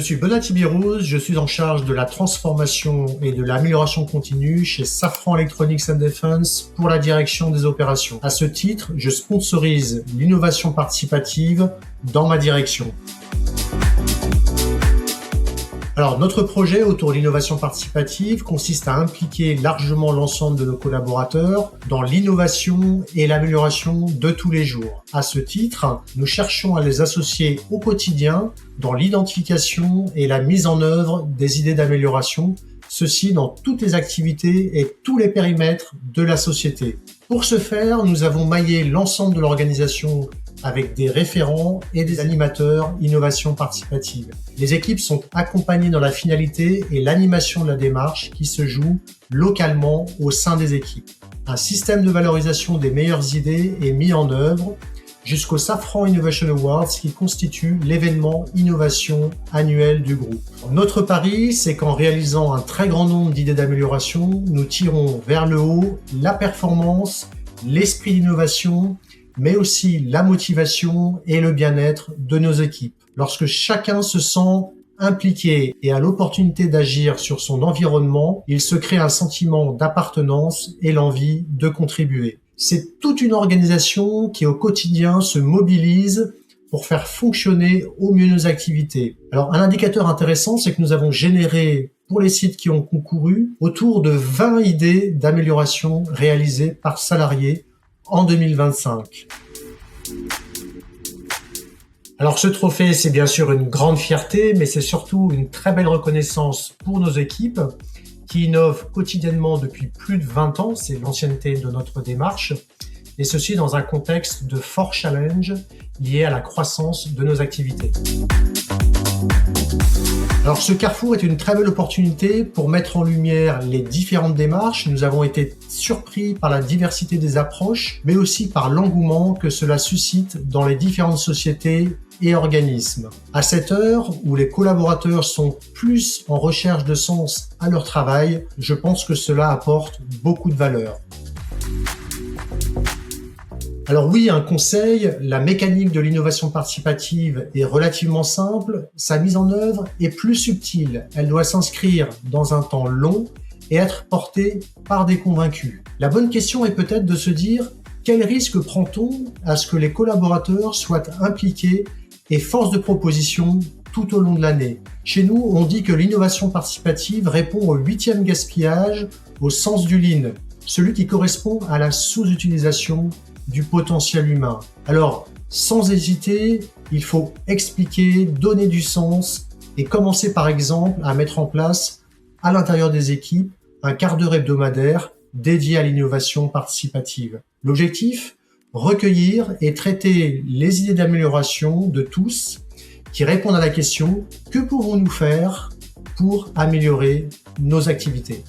suis Benoît Tibirouz, je suis en charge de la transformation et de l'amélioration continue chez Safran Electronics and Defense pour la direction des opérations. À ce titre, je sponsorise l'innovation participative dans ma direction. Alors, notre projet autour de l'innovation participative consiste à impliquer largement l'ensemble de nos collaborateurs dans l'innovation et l'amélioration de tous les jours. À ce titre, nous cherchons à les associer au quotidien dans l'identification et la mise en œuvre des idées d'amélioration, ceci dans toutes les activités et tous les périmètres de la société. Pour ce faire, nous avons maillé l'ensemble de l'organisation avec des référents et des animateurs innovation participative. Les équipes sont accompagnées dans la finalité et l'animation de la démarche qui se joue localement au sein des équipes. Un système de valorisation des meilleures idées est mis en œuvre jusqu'au Safran Innovation Awards qui constitue l'événement innovation annuel du groupe. Notre pari, c'est qu'en réalisant un très grand nombre d'idées d'amélioration, nous tirons vers le haut la performance, l'esprit d'innovation, mais aussi la motivation et le bien-être de nos équipes. Lorsque chacun se sent impliqué et a l'opportunité d'agir sur son environnement, il se crée un sentiment d'appartenance et l'envie de contribuer. C'est toute une organisation qui au quotidien se mobilise pour faire fonctionner au mieux nos activités. Alors un indicateur intéressant, c'est que nous avons généré pour les sites qui ont concouru autour de 20 idées d'amélioration réalisées par salarié en 2025. Alors ce trophée, c'est bien sûr une grande fierté, mais c'est surtout une très belle reconnaissance pour nos équipes qui innovent quotidiennement depuis plus de 20 ans, c'est l'ancienneté de notre démarche, et ceci dans un contexte de fort challenge lié à la croissance de nos activités. Alors ce carrefour est une très belle opportunité pour mettre en lumière les différentes démarches. Nous avons été surpris par la diversité des approches, mais aussi par l'engouement que cela suscite dans les différentes sociétés et organismes. À cette heure où les collaborateurs sont plus en recherche de sens à leur travail, je pense que cela apporte beaucoup de valeur. Alors oui, un conseil, la mécanique de l'innovation participative est relativement simple, sa mise en œuvre est plus subtile. Elle doit s'inscrire dans un temps long et être portée par des convaincus. La bonne question est peut-être de se dire quel risque prend-on à ce que les collaborateurs soient impliqués et force de proposition tout au long de l'année. Chez nous, on dit que l'innovation participative répond au 8e gaspillage au sens du Lean, celui qui correspond à la sous-utilisation du potentiel humain. Alors, sans hésiter, il faut expliquer, donner du sens et commencer par exemple à mettre en place à l'intérieur des équipes un quart d'heure hebdomadaire dédié à l'innovation participative. L'objectif, recueillir et traiter les idées d'amélioration de tous qui répondent à la question « Que pouvons-nous faire pour améliorer nos activités ?»